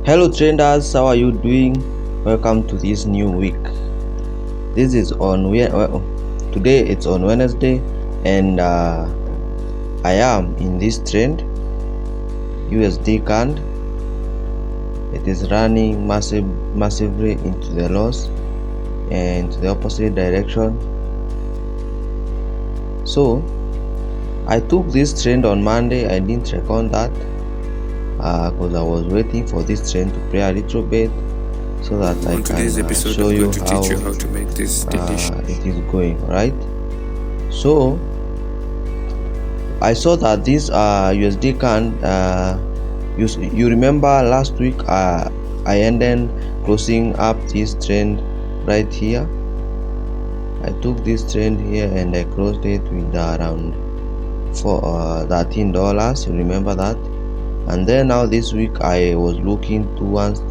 Hello traders, how are you doing? Welcome to this new week. This is on today it's on Wednesday, and I am in this trend USD CAN. It is running massively into the loss and to the opposite direction. So I took this trend on Monday. I didn't reckon that because I was waiting for this trend to play a little bit so that I can show you how to make this delicious. it is going, right? So I saw that this USD CAN, you remember last week I ended closing up this trend right here. I took this trend here and I closed it with around $13. You remember that? And then now this week I was looking towards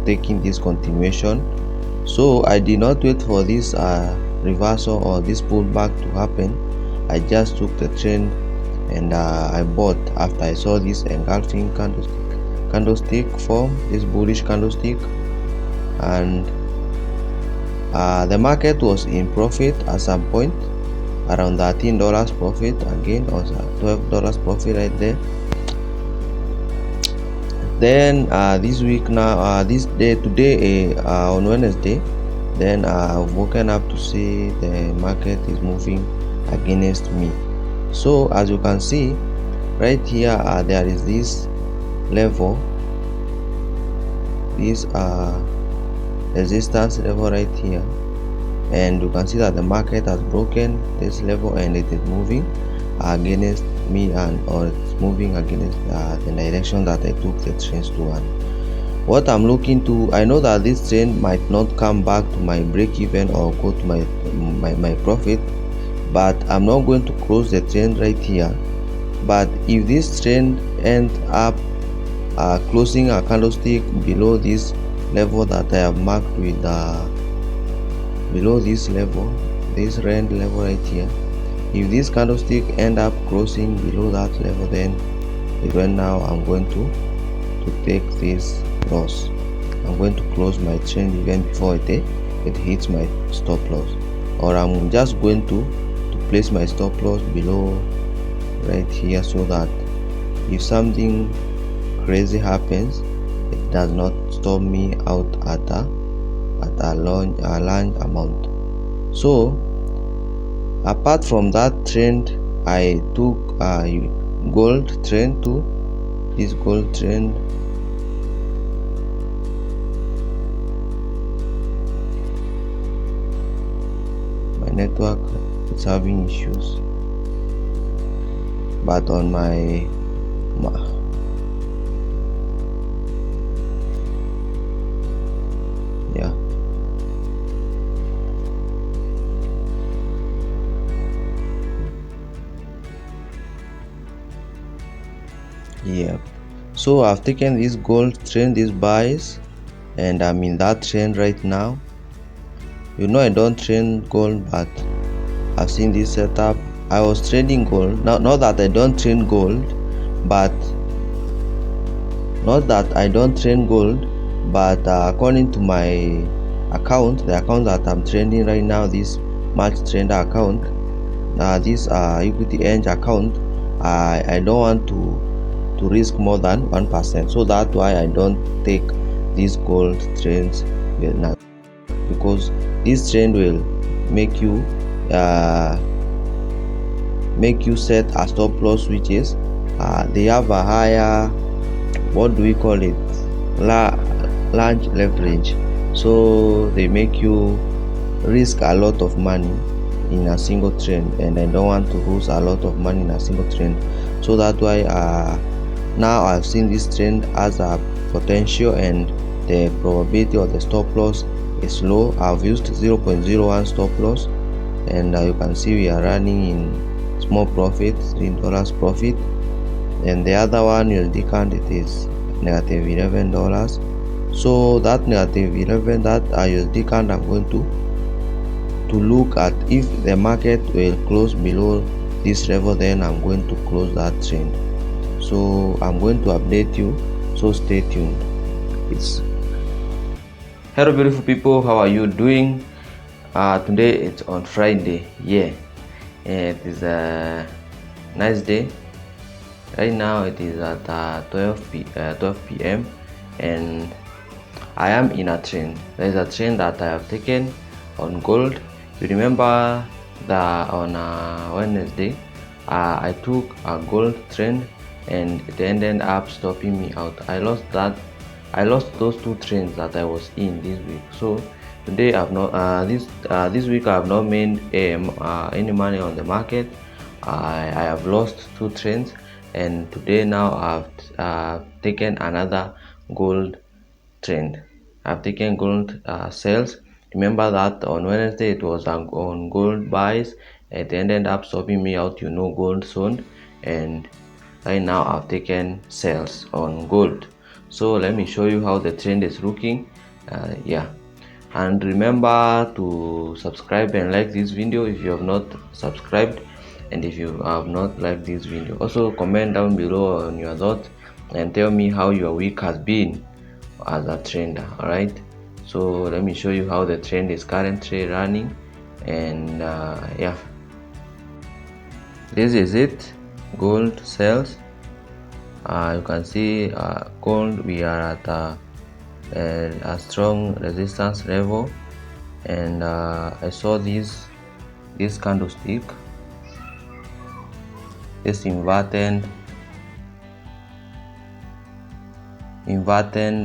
taking this continuation, so I did not wait for this reversal or this pullback to happen. I just took the trend and I bought after I saw this engulfing candlestick form, this bullish candlestick, and the market was in profit at some point, around $13 profit again, or $12 profit right there. Then this week now, this day today on Wednesday, then I've woken up to see the market is moving against me. So as you can see right here, there is this level, this resistance level right here, and you can see that the market has broken this level and it is moving against me, or it's moving against the direction that I took the trends to. And what I'm looking to, I know that this trend might not come back to my break even or go to my profit, but I'm not going to close the trend right here. But if this trend ends up closing a candlestick below this level that I have marked with below this level, this red level right here, if this candlestick end up closing below that level, then right now I'm going to take this loss. I'm going to close my trend even before it hits my stop loss, or I'm just going to place my stop loss below right here, so that if something crazy happens, it does not stop me out at a large amount. So apart from that trend, I took gold trend too. This gold trend, my network is having issues, but on my yeah, so I've taken this gold trend, these buys, and I'm in that trend right now. You know, I don't trade gold, but I've seen this setup. I was trading gold, not that I don't trade gold, but according to my account, the account that I'm trading right now, this March trader account, this equity edge account, I don't want to risk more than 1%, so that's why I don't take these gold trends now, because this trend will make you set a stop loss, which is they have a higher, what do we call it, large leverage, so they make you risk a lot of money in a single trend, and I don't want to lose a lot of money in a single trend. So that's why now I've seen this trend as a potential, and the probability of the stop loss is low. I've used 0.01 stop loss, and you can see we are running in small profit, $3 profit, and the other one USD CAN, it is negative $11. So that negative 11, that USD CAN, I'm going to look at if the market will close below this level, then I'm going to close that trend. So I'm going to update you, so stay tuned. trades. Hello beautiful people, how are you doing? Today it's on Friday. Yeah, it is a nice day. Right now it is at 12 p.m. and I am in a trend. There is a trend that I have taken on gold. You remember that on Wednesday I took a gold trend and it ended up stopping me out. I lost those two trends that I was in this week. So today I've not this week I have not made any money on the market. I have lost two trends, and today now I've taken another gold trend. I've taken gold sales. Remember that on Wednesday it was on gold buys. It ended up stopping me out, gold sold, and right now I've taken sales on gold. So let me show you how the trend is looking. Yeah, and remember to subscribe and like this video if you have not subscribed, and if you have not liked this video, also comment down below on your thoughts and tell me how your week has been as a trader. All right, so let me show you how the trend is currently running. And yeah, this is it. Gold sales. You can see gold, we are at a strong resistance level, and I saw this candlestick, this inverted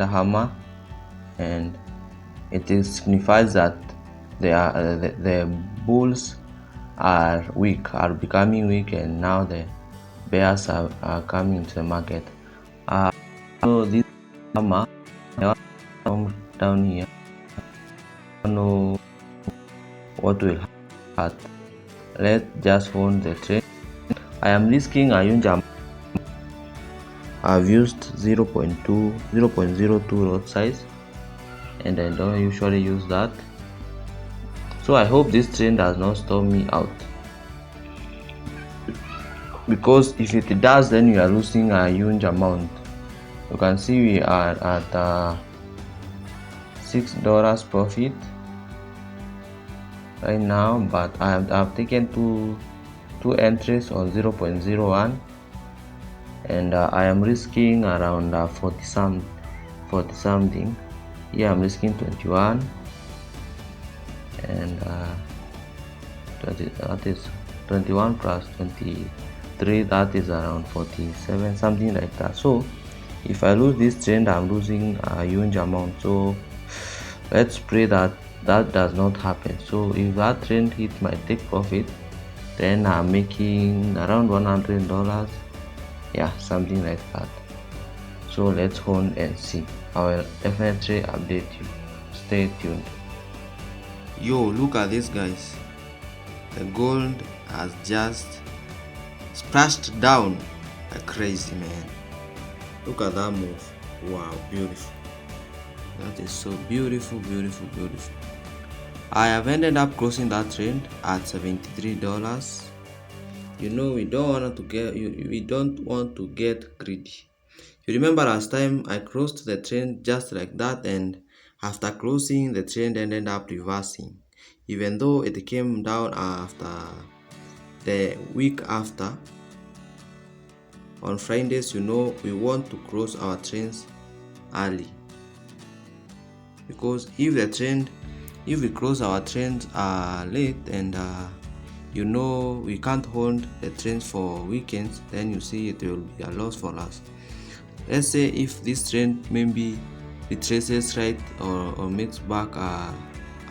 hammer, and it signifies that the bulls are becoming weak, and now the bears are coming into the market. So this hammer, I want to come down here. I don't know what will happen. Let's just hold the trend. I am risking a huge amount. I've used 0.02 lot size, and I don't usually use that. So I hope this trend does not stop me out, because if it does, then you are losing a huge amount. You can see we are at $6 profit right now, but I've taken two entries on 0.01, and I am risking around 40 something. Here I'm risking 21, and 20, that is 21 plus 23, that is around 47, something like that. So if I lose this trend, I'm losing a huge amount. So let's pray that does not happen. So if that trend hits my take profit, then I'm making around $100, yeah, something like that. So let's hold and see. I will definitely update you. Stay tuned. Yo, look at this, guys. The gold has just splashed down like crazy, man. Look at that move. Wow, beautiful. That is so beautiful. I have ended up crossing that trend at $73. We don't want to get greedy. You remember last time I crossed the trend just like that, and after closing, the trend ended up reversing, even though it came down after the week after. On Fridays, we want to cross our trends early, because if we close our trends late, and we can't hold the trends for weekends, then you see it will be a loss for us. Let's say if this trend maybe retraces right, or makes back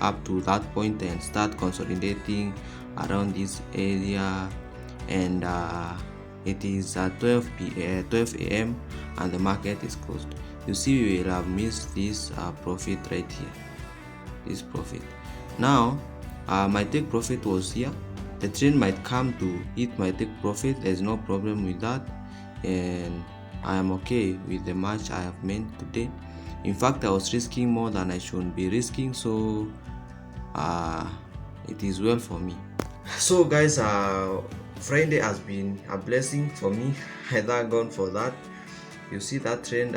up to that point and start consolidating around this area, and it is at 12 a.m. and the market is closed, you see we will have missed this profit right here, this profit. Now my take profit was here. The trend might come to hit my take profit. There's no problem with that, and I am okay with the match I have made today. In fact, I was risking more than I should be risking, so it is well for me. So guys, Friday has been a blessing for me. I thank God for that. You see that trend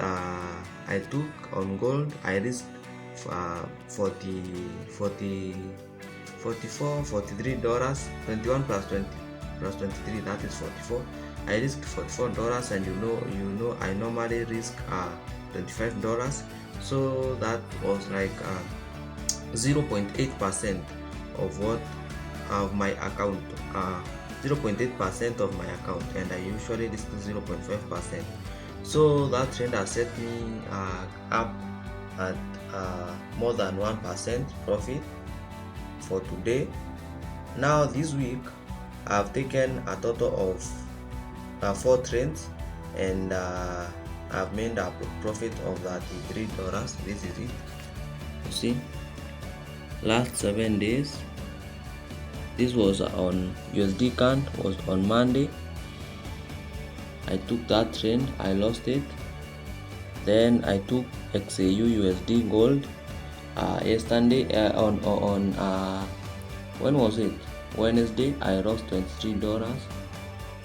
I took on gold, I risked 40 40 44 $43, 21 plus 20 plus 23, that is 44. I risked $44, and you know I normally risk $25, so that was like 0.8% of what of my account, 0.8% of my account, and I usually risk 0.5%. So that trend has set me up at more than 1% profit for today. Now this week I've taken a total of 4 trades, and I've made a profit of $33. This is it. You see, last 7 days, this was on USD CAN, was on Monday. I took that trend, I lost it. Then I took XAU USD gold yesterday on when was it? Wednesday. I lost $23,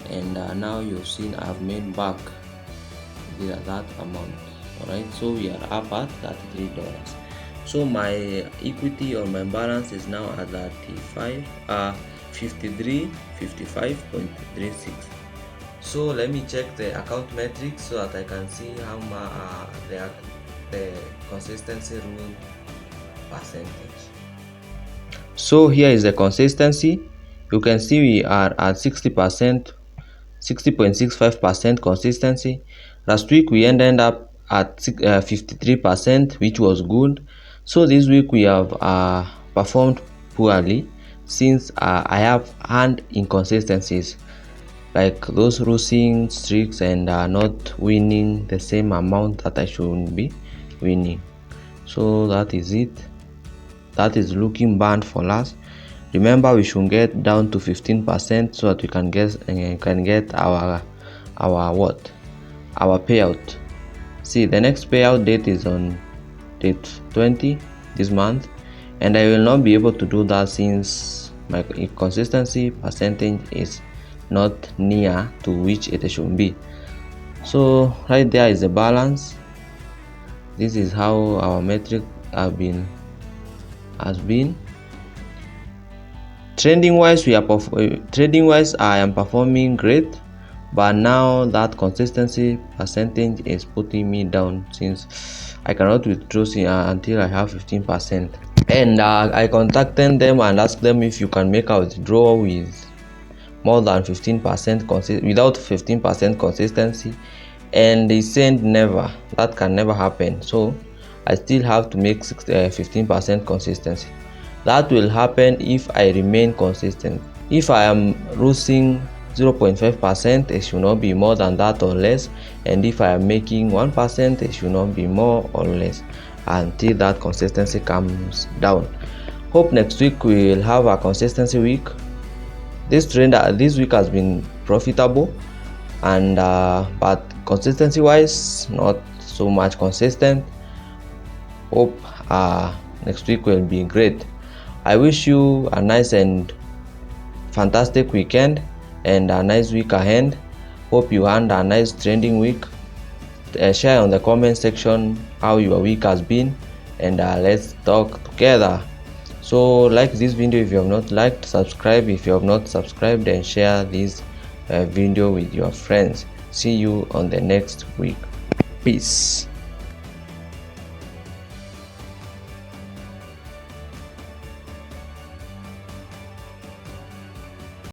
and now you've seen I've made back that amount. Alright, so we are up at $33. So my equity or my balance is now at 55.36. So let me check the account metrics so that I can see how much the consistency rule percentage. So here is the consistency. You can see we are at 60%, 60.65% consistency. Last week we ended up at 53%, which was good. So this week we have performed poorly, since I have had inconsistencies, like those losing streaks and not winning the same amount that I should be winning. So that is it. That is looking bad for us. Remember, we should get down to 15% so that we can get our payout. See, the next payout date is on date 20 this month, and I will not be able to do that since my consistency percentage is not near to which it should be. So right there is the balance. This is how our metric has been. Trading wise, I am performing great, but now that consistency percentage is putting me down, since I cannot withdraw until I have 15%. And I contacted them and asked them if you can make a withdrawal with more than 15% without 15% consistency, and they said never, that can never happen. So I still have to make 15% consistency. That will happen if I remain consistent. If I am losing 0.5%, it should not be more than that or less, and if I am making 1%, it should not be more or less, until that consistency comes down. Hope next week we will have a consistency week. This trend this week has been profitable, and but consistency wise not so much consistent. Hope next week will be great. I wish you a nice and fantastic weekend and a nice week ahead. Hope you had a nice trending week. Share on the comment section how your week has been, and let's talk together. So like this video if you have not liked, subscribe if you have not subscribed, and share this video with your friends. See you on the next week. Peace.